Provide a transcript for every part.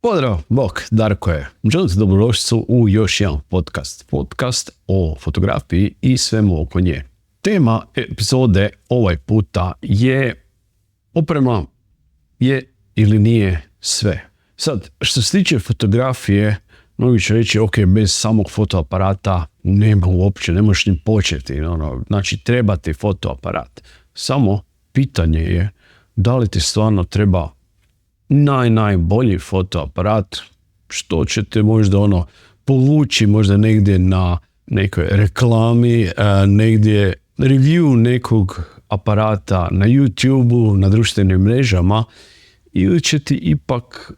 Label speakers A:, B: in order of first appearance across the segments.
A: Pozdrav, bok, Darko je. Želim se dobrodošlicu u još jedan podcast. Podcast o fotografiji i svemu oko nje. Tema epizode ovaj puta je oprema je ili nije sve. Sad, što se tiče fotografije, mnogi će reći, ok, bez samog fotoaparata nema uopće, ne možeš ni početi. Znači, treba ti fotoaparat. Samo pitanje je da li ti stvarno treba najbolji fotoaparat, što ćete možda povući možda negdje na nekoj reklami, negdje review nekog aparata na YouTube-u, na društvenim mrežama, ili će ti ipak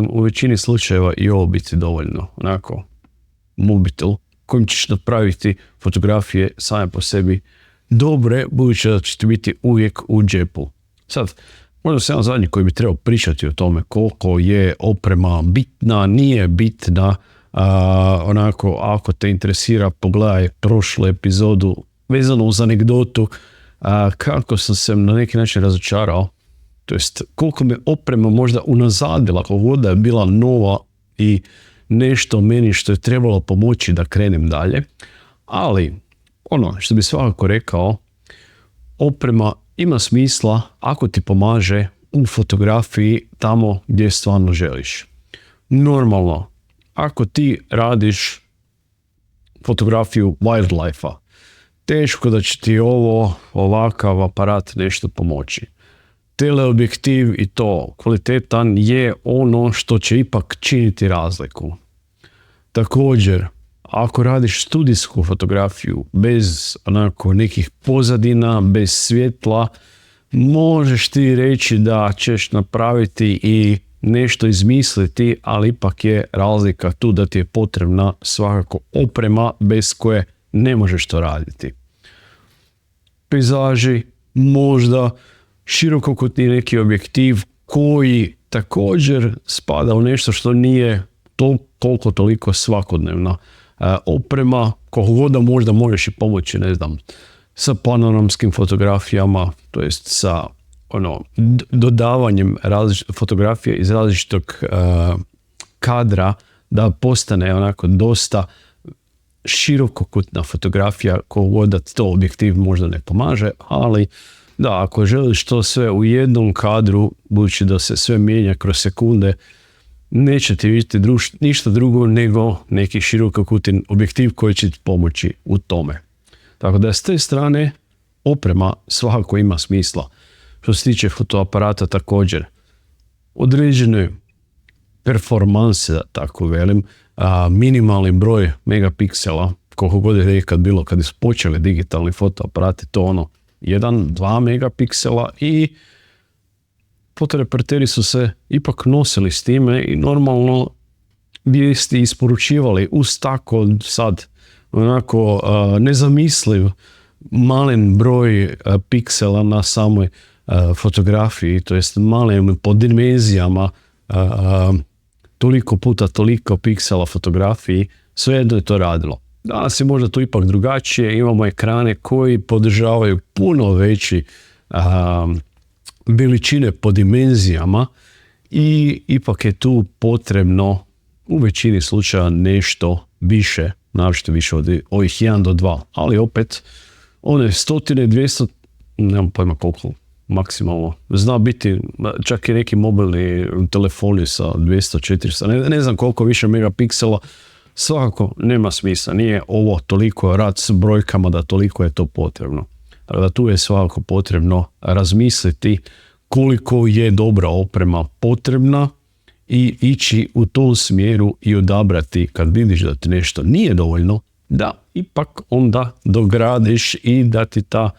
A: u većini slučajeva i ovo biti dovoljno, onako mobitel kojim ćeš napraviti fotografije same po sebi dobre, budući da će ti biti uvijek u džepu. Sad, možda sam zadnji koji bi trebao pričati o tome koliko je oprema bitna, nije bitna. Ako te interesira, pogledaj prošlu epizodu vezano uz anegdotu kako sam se na neki način razočarao. To jest, koliko me oprema možda unazadila, koliko da je bila nova i nešto meni što je trebalo pomoći da krenem dalje. Ali, što bi svakako rekao, oprema ima smisla ako ti pomaže u fotografiji tamo gdje stvarno želiš. Normalno, ako ti radiš fotografiju wildlife-a, teško da će ti ovakav aparat nešto pomoći. Teleobjektiv i to kvalitetan je ono što će ipak činiti razliku. Također, ako radiš studijsku fotografiju bez nekih pozadina, bez svjetla, možeš ti reći da ćeš napraviti i nešto izmisliti, ali ipak je razlika tu da ti je potrebna svakako oprema bez koje ne možeš to raditi. Pejzaži, možda širokokutni neki objektiv koji također spada u nešto što nije toliko svakodnevna oprema, koliko god da možda možeš i pomoći, sa panoramskim fotografijama, to jest sa dodavanjem fotografije iz različitog kadra da postane dosta širokokutna fotografija, koliko god da to objektiv možda ne pomaže, ali da, ako želiš to sve u jednom kadru, budući da se sve mijenja kroz sekunde, neće ti vidjeti ništa drugo nego neki širokokutan objektiv koji će ti pomoći u tome. Tako da s te strane oprema svakako ima smisla. Što se tiče fotoaparata također, određene performanse, da tako velim, minimalni broj megapiksela, koliko god je nekad bilo kad su počeli digitalni fotoaparati, to 1-2 megapiksela i fotoreporteri su se ipak nosili s time i normalno vijesti isporučivali uz tako sad nezamisliv malen broj piksela na samoj fotografiji, to jest malim po dimenzijama, toliko puta toliko piksela fotografiji, svejedno je to radilo. Danas je možda to ipak drugačije, imamo ekrane koji podržavaju puno veći veličine po dimenzijama i ipak je tu potrebno u većini slučaja nešto više, naročito više od ovih 1 do 2, ali opet one 100, 200, nemam pojma koliko maksimalno, zna biti čak i neki mobilni telefoni sa 200, 400, ne znam koliko više megapiksela, svakako nema smisla, nije ovo toliko rad s brojkama da toliko je to potrebno. Tako da tu je svakako potrebno razmisliti koliko je dobra oprema potrebna i ići u tom smjeru i odabrati kad vidiš da ti nešto nije dovoljno, da ipak onda dogradiš i da ti ta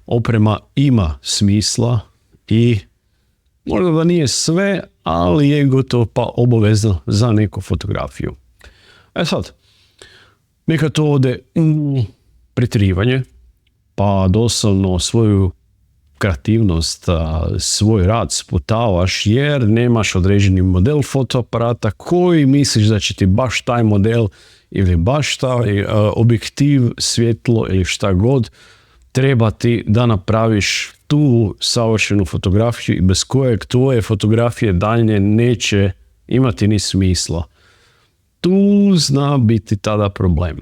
A: oprema ima smisla i možda da nije sve, ali je gotovo pa obavezno za neku fotografiju. Sad, neka to ode u pretjerivanje, pa doslovno svoju kreativnost, svoj rad sputavaš jer nemaš određeni model fotoaparata koji misliš da će ti baš taj model ili baš taj objektiv, svjetlo ili šta god treba ti da napraviš tu savršenu fotografiju i bez kojeg tvoje fotografije daljnje neće imati ni smisla. Tu zna biti tada problem.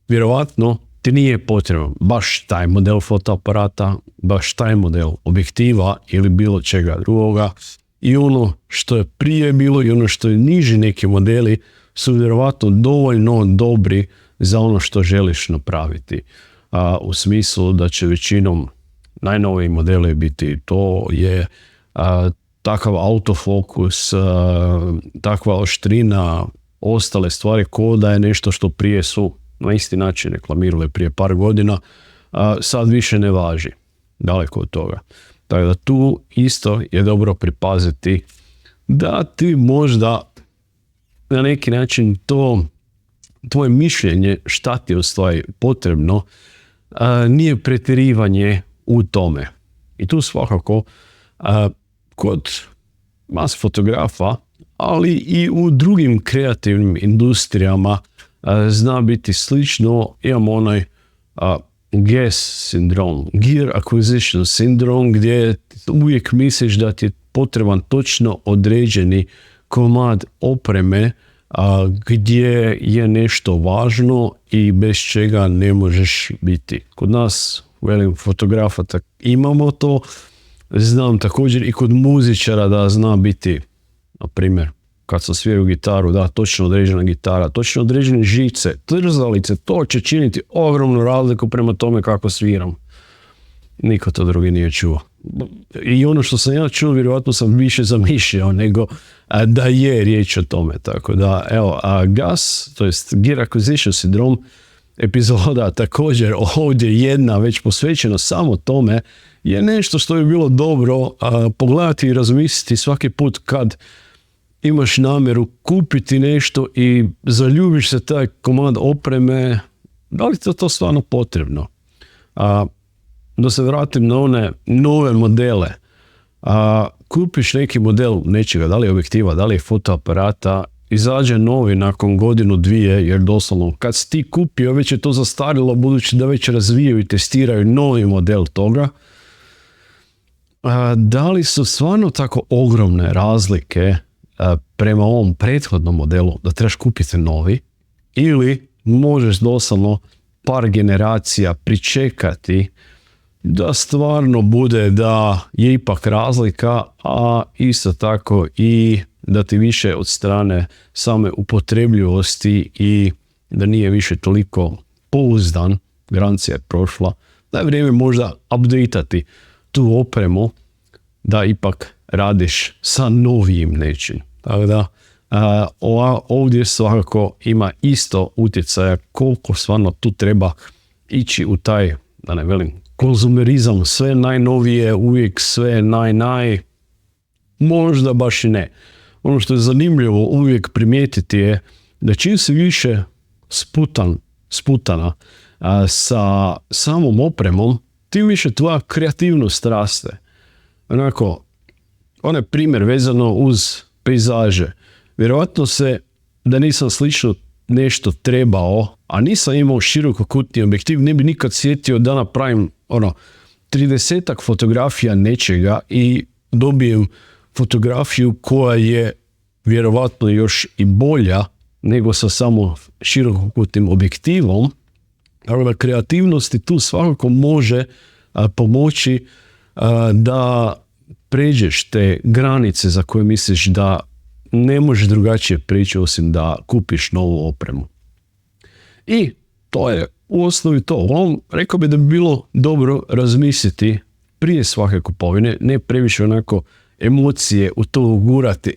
A: Vjerovatno ti nije potrebno baš taj model fotoaparata, baš taj model objektiva ili bilo čega drugoga. I ono što je prije bilo i ono što je niži neki modeli su vjerovatno dovoljno dobri za ono što želiš napraviti. U smislu da će većinom najnoviji modeli biti, to je takav autofokus, takva oštrina, ostale stvari ko da je nešto što prije su na isti način reklamirali prije par godina, sad više ne važi. Daleko od toga. Tako da tu isto je dobro pripaziti da ti možda na neki način to tvoje mišljenje šta ti je u stvari potrebno nije pretjerivanje u tome. I tu svakako kod mas fotografa, ali i u drugim kreativnim industrijama zna biti slično. Imamo onaj GAS sindrom, Gear Acquisition Syndrome, gdje uvijek misliš da ti je potreban točno određeni komad opreme gdje je nešto važno i bez čega ne možeš biti. Kod nas, velim, fotografa imamo to, znam također i kod muzičara da zna biti, na primjer, kad sam svirao gitaru, da, točno određena gitara, točno određene žice, trzalice, to će činiti ogromnu razliku prema tome kako sviram. Niko to drugi nije čuo. I ono što sam ja čuo, vjerojatno sam više zamišljao nego da je riječ o tome. Tako da, evo, GAS, to jest Gear Acquisition Syndrome, epizoda također ovdje jedna već posvećena samo tome, je nešto što bi bilo dobro pogledati i razmisliti svaki put kad imaš namjeru kupiti nešto i zaljubiš se taj komad opreme, da li to stvarno potrebno? Da se vratim na one nove modele. Kupiš neki model nečega, da li je objektiva, da li je fotoaparata, izađe novi nakon godinu, dvije, jer doslovno kad si ti kupio već je to zastarilo budući da već razvijaju i testiraju novi model toga. Da li su stvarno tako ogromne razlike prema ovom prethodnom modelu da trebaš kupiti novi ili možeš doslovno par generacija pričekati da stvarno bude da je ipak razlika, a isto tako i da ti više od strane same upotrebljivosti i da nije više toliko pouzdan, garancija je prošla, da je vrijeme možda updateati tu opremu da ipak radiš sa novijim nečim. Tako da ovdje svakako ima isto utjecaja koliko stvarno tu treba ići u taj, da ne velim, konzumerizam, sve najnovije, uvijek sve možda baš i ne. Ono što je zanimljivo uvijek primijetiti je da čim si više sputana sa samom opremom, tim više tvoja kreativnost raste. Onako, onaj primjer vezano uz pejzaže. Vjerojatno se da nisam slično nešto trebao, a nisam imao širokokutni objektiv, ne bi nikad sjetio da napravim 30-ak fotografija nečega i dobijem fotografiju koja je vjerojatno još i bolja nego sa samo širokokutnim objektivom. Dakle, kreativnosti tu svakako može pomoći da pređeš te granice za koje misliš da ne možeš drugačije prići osim da kupiš novu opremu. I to je u osnovi to. Rekao bi da bi bilo dobro razmisliti prije svake kupovine, ne previše onako emocije u to ugurati,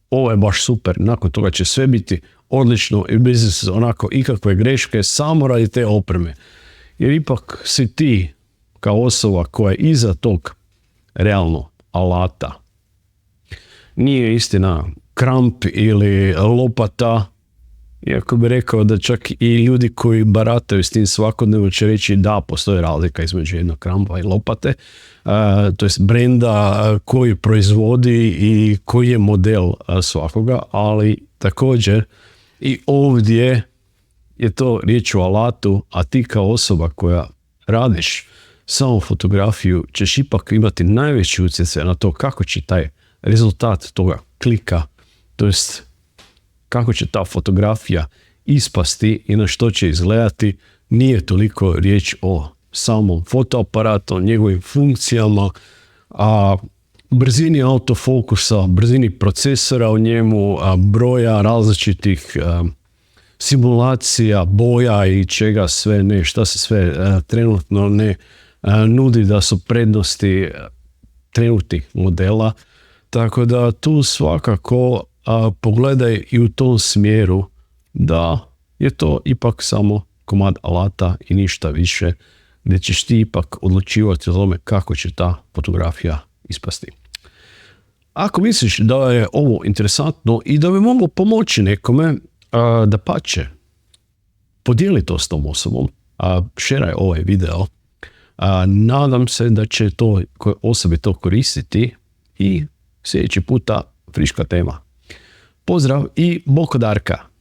A: ovo je baš super, nakon toga će sve biti odlično i bez onako ikakve greške samo radi te opreme. Jer ipak si ti kao osoba koja je iza tog realno alata. Nije istina kramp ili lopata, iako bi rekao da čak i ljudi koji barataju s tim svakodnevno će reći da postoji razlika između jednog krampa i lopate, to jest brenda koji proizvodi i koji je model svakoga, ali također i ovdje je to riječ o alatu, a ti kao osoba koja radiš samo fotografiju ćeš ipak imati najveći utjecaj na to kako će taj rezultat toga klika, to jest kako će ta fotografija ispasti i na što će izgledati, nije toliko riječ o samom fotoaparatu, o njegovim funkcijama, a brzini autofokusa, brzini procesora u njemu, broja različitih simulacija, boja i čega sve ne, šta se sve trenutno ne nudi da su prednosti trenutnih modela. Tako da tu svakako pogledaj i u tom smjeru da je to ipak samo komad alata i ništa više, gdje ćeš ti ipak odlučivati o tome kako će ta fotografija ispasti. Ako misliš da je ovo interesantno i da bi moglo pomoći nekome, dapače, podijeli to s tom osobom, šeraj ovaj video, nadam se da će to osobi to koristiti i sljedeći puta friška tema. Pozdrav i bok od Darka!